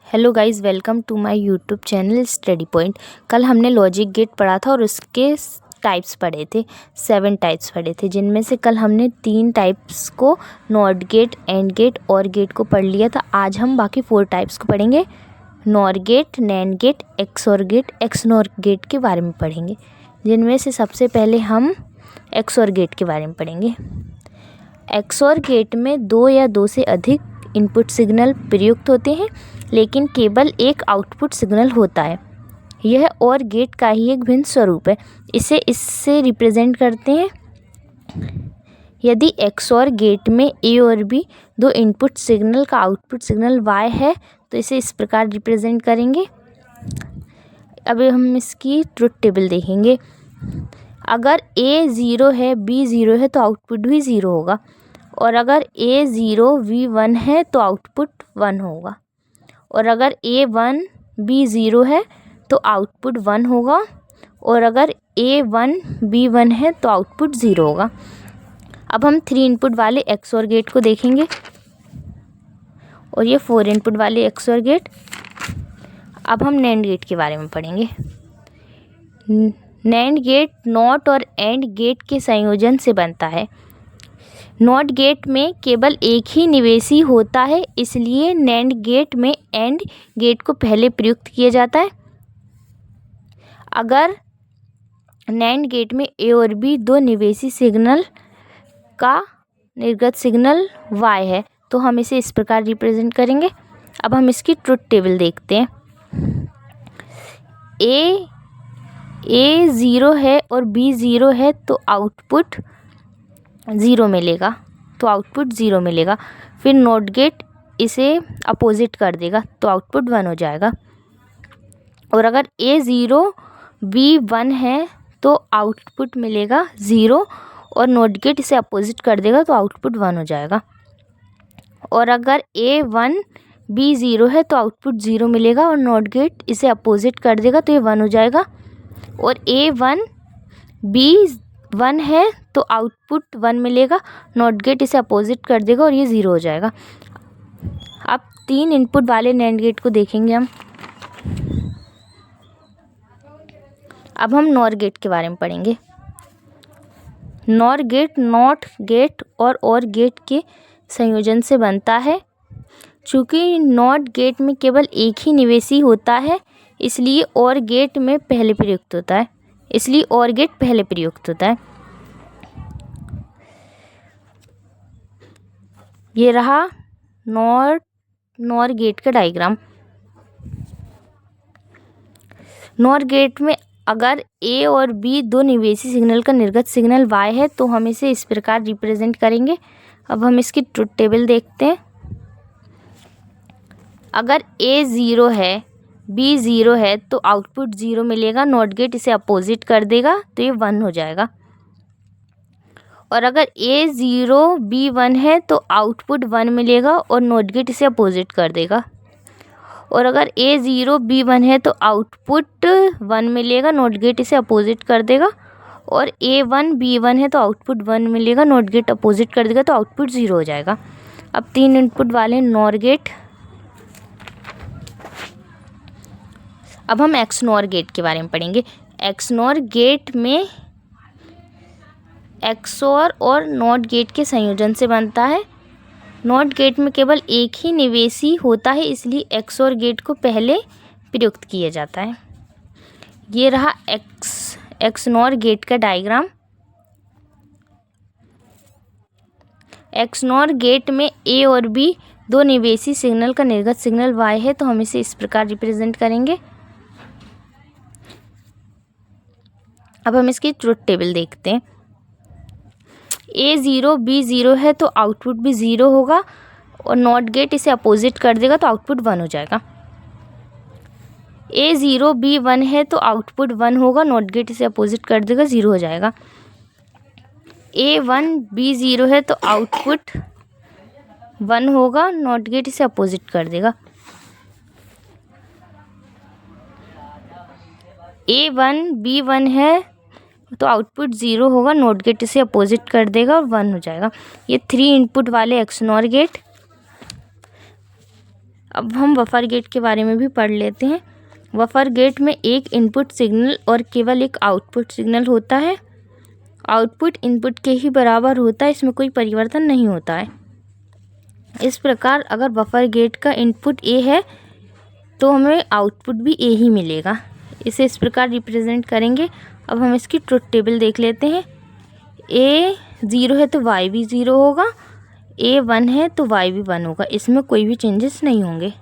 Hello guys, welcome to my YouTube channel Study Point. कल हमने logic gate पढ़ा था और उसके टाइप्स पढ़े थे, 7 टाइप्स पढ़े थे, जिनमें से कल हमने 3 टाइप्स को नॉट गेट, एंड गेट और गेट को पढ़ लिया था। आज हम बाकी 4 टाइप्स को पढ़ेंगे, NOR gate, NAND gate, XOR gate, XNOR gate के बारे में पढ़ेंगे। जिनमें से सबसे पहले हम एक्सॉर गेट के बारे में पढ़ेंगे। एक्सॉर गेट में 2 या 2 से अधिक इनपुट सिग्नल प्रयुक्त होते हैं, लेकिन केवल एक आउटपुट सिग्नल होता है। यह और गेट का ही एक भिन्न स्वरूप है। इसे इससे रिप्रेजेंट करते हैं। यदि एक्सॉर गेट में ए और बी 2 इनपुट सिग्नल का आउटपुट सिग्नल वाई है तो इसे इस प्रकार रिप्रेजेंट करेंगे। अभी हम इसकी ट्रुथ टेबल देखेंगे। अगर ए 0 है, बी 0 है तो आउटपुट भी 0 होगा, और अगर ए 0 बी 1 है तो आउटपुट 1 होगा, और अगर ए 1 बी 0 है तो आउटपुट 1 होगा, और अगर ए 1 बी 1 है तो आउटपुट 0 होगा। अब हम 3 इनपुट वाले एक्सॉर गेट को देखेंगे और ये 4 इनपुट वाले एक्सॉर गेट। अब हम नैंड गेट के बारे में पढ़ेंगे। नैंड गेट नॉट और एंड गेट के संयोजन से बनता है। नॉट गेट में केवल एक ही निवेशी होता है, इसलिए नैंड गेट में एंड गेट को पहले प्रयुक्त किया जाता है। अगर नैंड गेट में ए और बी 2 निवेशी सिग्नल का निर्गत सिग्नल वाई है तो हम इसे इस प्रकार रिप्रेजेंट करेंगे। अब हम इसकी ट्रुथ टेबल देखते हैं। ए 0 है और बी 0 है तो आउटपुट 0 मिलेगा, फिर नॉट गेट इसे अपोजिट कर देगा तो आउटपुट 1 हो जाएगा, और अगर ए 0 बी 1 है तो आउटपुट मिलेगा 0, और नॉट गेट इसे अपोजिट कर देगा तो आउटपुट 1 हो जाएगा, और अगर ए 1 बी 0 है तो आउटपुट 0 मिलेगा, और नॉट गेट इसे अपोजिट कर देगा तो ये 1 हो जाएगा, और ए 1 बी 1 है तो आउटपुट 1 मिलेगा, नॉट गेट इसे अपोजिट कर देगा और ये 0 हो जाएगा। अब 3 इनपुट वाले नैंड गेट को देखेंगे हम। अब हम नॉर गेट के बारे में पढ़ेंगे। नॉर गेट नॉट गेट और गेट के संयोजन से बनता है। चूँकि नॉट गेट में केवल एक ही निवेशी होता है, इसलिए और गेट में पहले प्रयुक्त होता है, ये रहा नॉर गेट का डायग्राम। नॉर गेट में अगर ए और बी 2 निवेशी सिग्नल का निर्गत सिग्नल वाई है तो हम इसे इस प्रकार रिप्रेजेंट करेंगे। अब हम इसकी ट्रुथ टेबल देखते हैं। अगर ए 0 है, बी 0 है तो आउटपुट 0 मिलेगा, नॉट गेट इसे अपोजिट कर देगा तो ये 1 हो जाएगा, और अगर ए 0 बी 1 है तो आउटपुट 1 मिलेगा, और नॉट गेट इसे अपोजिट कर देगा, और अगर ए 0 बी 1 है तो आउटपुट 1 मिलेगा, नॉट गेट इसे अपोजिट कर देगा, और ए 1 बी 1 है तो आउटपुट 1 मिलेगा, नॉट गेट अपोजिट कर देगा तो आउटपुट 0 हो जाएगा। अब 3 इनपुट वाले नॉर गेट। अब हम एक्सनॉर गेट के बारे में पढ़ेंगे। एक्सनॉर गेट में एक्सॉर और नॉट गेट के संयोजन से बनता है। नॉट गेट में केवल एक ही निवेशी होता है, इसलिए एक्सॉर गेट को पहले प्रयुक्त किया जाता है। ये रहा एक्सनॉर गेट का डायग्राम। एक्सनॉर गेट में ए और बी 2 निवेशी सिग्नल का निर्गत सिग्नल वाई है तो हम इसे इस प्रकार रिप्रेजेंट करेंगे। अब हम इसकी ट्रुथ टेबल देखते हैं। ए 0 बी 0 है तो आउटपुट भी 0 होगा, और नॉट गेट इसे अपोजिट कर देगा तो आउटपुट 1 हो जाएगा। ए 0 बी 1 है तो आउटपुट 1 होगा, नॉट गेट इसे अपोजिट कर देगा 0 हो जाएगा। ए 1 बी 0 है तो आउटपुट 1 होगा, नॉट गेट इसे अपोजिट कर देगा। ए 1 बी 1 है तो आउटपुट 0 होगा, नॉट गेट इसे अपोजिट कर देगा और 1 हो जाएगा। ये 3 इनपुट वाले एक्सनॉर गेट। अब हम बफर गेट के बारे में भी पढ़ लेते हैं। बफर गेट में एक इनपुट सिग्नल और केवल एक आउटपुट सिग्नल होता है। आउटपुट इनपुट के ही बराबर होता है, इसमें कोई परिवर्तन नहीं होता है। इस प्रकार अगर बफर गेट का इनपुट ए है तो हमें आउटपुट भी ए ही मिलेगा। इसे इस प्रकार रिप्रेजेंट करेंगे। अब हम इसकी ट्रुथ टेबल देख लेते हैं। ए 0 है तो वाई भी 0 होगा, ए 1 है तो वाई भी 1 होगा, इसमें कोई भी चेंजेस नहीं होंगे।